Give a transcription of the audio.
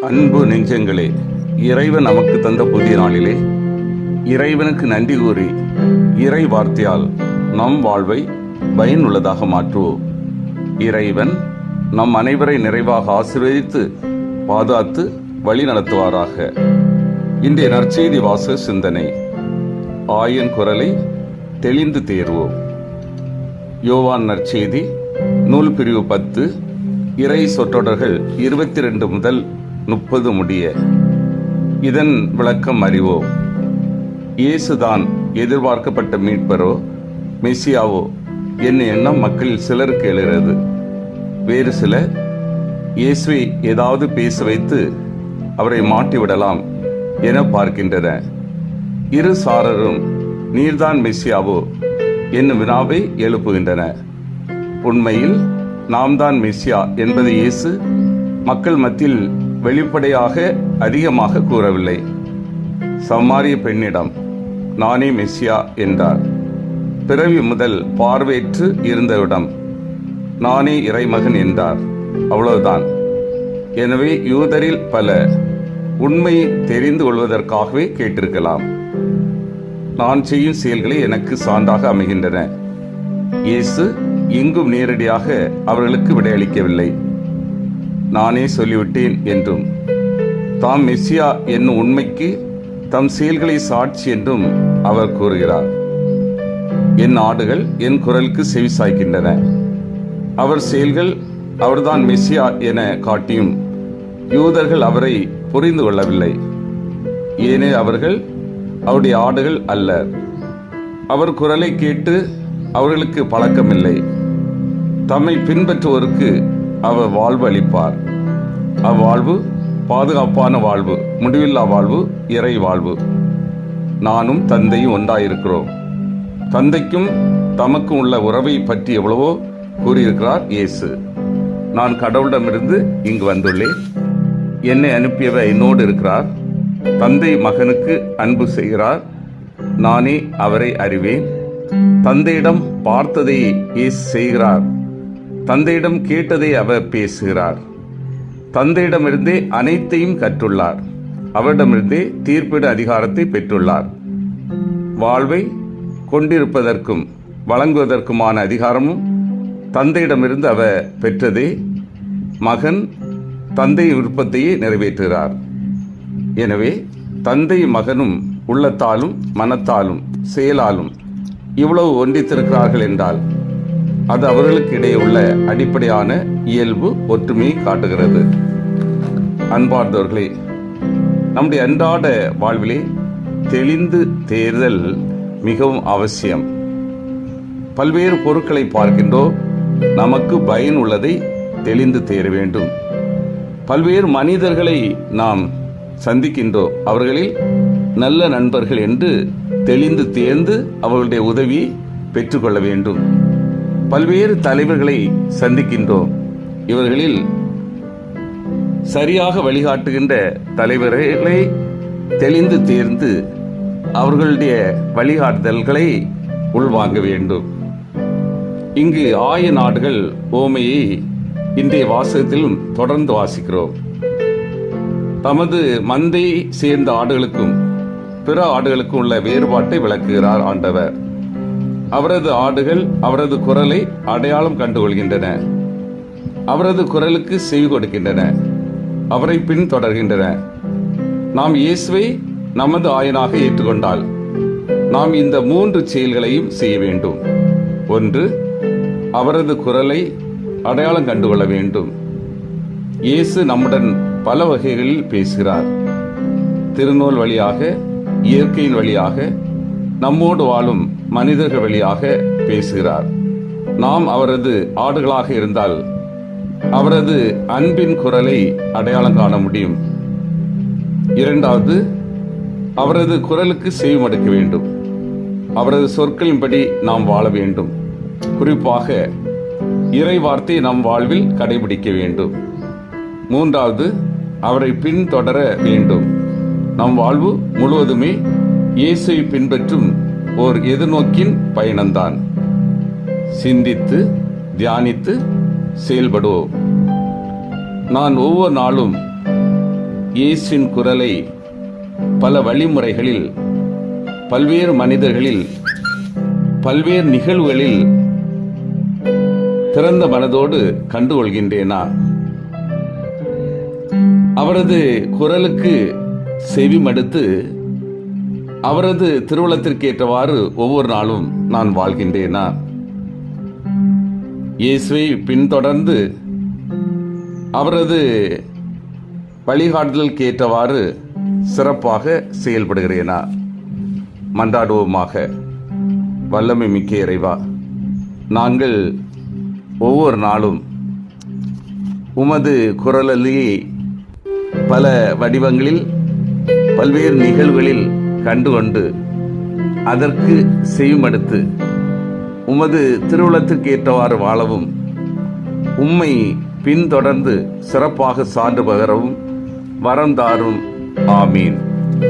அன்பு நெஞ்சங்களே, இறைவன் நமக்கு தந்த புதிய நாளிலே இறைவனுக்கு நன்றி கூறி இறை வார்த்தையால் நம் வாழ்வை பயனுள்ளதாக மாற்றுவோம். இறைவன் நம் அனைவரை நிறைவாக ஆசீர்வதித்து பாதுகாத்து வழி நடத்துவாராக. இன்றைய நற்செய்தி வாசக சிந்தனை. ஆயன் குரலை தெளிந்து தேர்வோம். யோவான் நற்செய்தி நூல் பிரிவு 10, இறை சொற்றொடர்கள் 22 முதல் 30 முடிய. இதன் விளக்கம் அறிவோம். இயேசுதான் எதிர்பார்க்கப்பட்ட மீட்பரோ மெசியாவோ என்ன எண்ணம் மக்களில் சிலருக்கு எழுகிறது. வேறு சிலர் இயேசுவை ஏதாவது பேச வைத்து அவரை மாட்டிவிடலாம் என பார்க்கின்றனர். இரு சாரரும் நீர்தான் மெசியாவோ என்னும் வினாவை எழுப்புகின்றனர். உண்மையில் நாம் தான் மெசியா என்பதை இயேசு மக்கள் மத்தியில் வெளிப்படையாக அதிகமாக கூறவில்லை. சமாரிய பெண்ணிடம் நானே மெசியா என்றார். பிறவி முதல் பார்வையற்று இருந்தவிடம் நானே இறைமகன் என்றார். அவ்வளவுதான். எனவே யூதரில் பல உண்மையை தெரிந்து கொள்வதற்காகவே கேட்டிருக்கலாம். நான் செய்யும் செயல்களை எனக்கு சான்றாக அமைகின்றன. இயேசு எங்கும் நேரடியாக அவர்களுக்கு விடையளிக்கவில்லை. நானே சொல்லிவிட்டேன் என்றும், தாம் மெசியா என்னும் உண்மைக்கு தம் செயல்களை சாட்சி என்றும் அவர் கூறுகிறார். என் ஆடுகள் என் குரலுக்கு செவி சாய்க்கின்றன. அவர் செயல்கள் அவர்தான் மெசியா என காட்டியும் யூதர்கள் அவரை புரிந்து கொள்ளவில்லை. ஏனே அவர்கள் அவருடைய ஆடுகள் அல்லர். அவர் குரலை கேட்டு அவர்களுக்கு பழக்கமில்லை. தம்மை பின்பற்றுவோருக்கு அவர் வாழ்வு அளிப்பார். அவ்வாழ்வு பாதுகாப்பான வாழ்வு, முடிவில்லா வாழ்வு, இறை வாழ்வு. நானும் தந்தையும் ஒன்றாயிருக்கிறோம். தந்தைக்கும் தமக்கும் உள்ள உறவை பற்றி எவ்வளவோ கூறியிருக்கிறார் இயேசு. நான் கடவுளிடமிருந்து இங்கு வந்துள்ளேன். என்னை அனுப்பியவர் என்னோடு இருக்கிறார். தந்தை மகனுக்கு அன்பு செய்கிறார். நானே அவரை அறிவேன். தந்தையிடம் பார்த்ததை இயேசு செய்கிறார். தந்தையிடம் கேட்டதை அவர் பேசுகிறார். தந்தையிடமிருந்தே அனைத்தையும் கற்றுள்ளார். அவரிடமிருந்தே தீர்ப்பிட அதிகாரத்தை பெற்றுள்ளார். வாழ்வை கொண்டிருப்பதற்கும் வழங்குவதற்குமான அதிகாரமும் தந்தையிடமிருந்து அவர் பெற்றதே. மகன் தந்தை விருப்பத்தையே நிறைவேற்றுகிறார். எனவே தந்தை மகனும் உள்ளத்தாலும் மனத்தாலும் செயலாலும் இவ்வளவு ஒன்றித்திருக்கிறார்கள் என்றால் அது அவர்களுக்கு இடையே உள்ள அடிப்படையான இயல்பு ஒற்றுமையை காட்டுகிறது. அன்பார்ந்தவர்களே, நம்முடைய அன்றாட வாழ்விலே தெளிந்து தேர்தல் மிகவும் அவசியம். பல்வேறு பொருட்களை பார்க்கின்றோம். நமக்கு பயன் உள்ளதை தெளிந்து தேர வேண்டும். பல்வேறு மனிதர்களை நாம் சந்திக்கின்றோம். அவர்களில் நல்ல நண்பர்கள் என்று தெளிந்து தேர்ந்து அவர்களுடைய உதவியை பெற்றுக்கொள்ள வேண்டும். பல்வேறு தலைவர்களை சந்திக்கின்றோம். இவர்களில் சரியாக வழிகாட்டுகின்ற தலைவர்களை தெளிந்து தேர்ந்து அவர்களுடைய வழிகாட்டுதல்களை உள்வாங்க வேண்டும். இங்கு ஆய நாடுகள் ஓமையை இன்றைய வாசகத்திலும் தொடர்ந்து வாசிக்கிறோம். தமது மந்தை சேர்ந்த ஆடுகளுக்கும் பிற ஆடுகளுக்கும் உள்ள வேறுபாட்டை விளக்குகிறார் ஆண்டவர். அவரது ஆடுகள் அவரது குரலை அடையாளம் கண்டுகொள்கின்றன. அவரது குரலுக்கு செவி கொடுக்கின்றன. அவரை பின்தொடர்கின்றன. நாம் இயேசுவை நமது ஆயனாக ஏற்றுக்கொண்டால் நாம் இந்த 3 செயல்களையும் செய்ய வேண்டும். 1, அவரது குரலை அடையாளம் கண்டுகொள்ள வேண்டும். இயேசு நம்முடன் பல வகைகளில் பேசுகிறார். திருநூல் வழியாக, இயற்கையின் வழியாக, நம்மோடு வாழும் மனிதர்கள் வழியாக பேசுகிறார். நாம் அவரது ஆடுகளாக இருந்தால் அவரது அன்பின் குரலை அடையாளம் காண முடியும். 2வது, அவரது குரலுக்கு செவிமடுக்க வேண்டும். அவரது சொற்களின்படி நாம் வாழ வேண்டும். குறிப்பாக இறை வார்த்தை நம் வாழ்வில் கடைபிடிக்க வேண்டும். 3வது, அவரை பின்தொடர வேண்டும். நம் வாழ்வு முழுவதுமே இயேசுவை பின்பற்றும் ஓர் எதிர்நோக்கின் பயணம்தான். சிந்தித்து தியானித்து செயல்படுவோம். நான் ஒவ்வொரு நாளும் இயேசுவின் குரலை பல வழிமுறைகளில், பல்வேறு மனிதர்களில், பல்வேறு நிகழ்வுகளில் திறந்த மனதோடு கண்டுகொள்கின்றேனா? அவரது குரலுக்கு செவி மடுத்து அவரது திருவுளத்திற்கேற்றவாறு ஒவ்வொரு நாளும் நான் வாழ்கின்றேனா? இயேசுவை பின்தொடர்ந்து அவரது வழிகாட்டுதலுக்கு ஏற்றவாறு சிறப்பாக செயல்படுகிறேனா? மன்றாடுவோமாக. வல்லமை மிக்க இறைவா, நாங்கள் ஒவ்வொரு நாளும் உமது குரலிலேயே பல வடிவங்களில், பல்வேறு நிகழ்வுகளில் கண்டுகொண்டு அதற்கு செவிமடுத்து உமது திருவுளத்திற்கு ஏற்றவாறு வாழவும், உம்மை பின்தொடர்ந்து சிறப்பாக சான்று பகரவும் வரம் தாரும். ஆமீன்.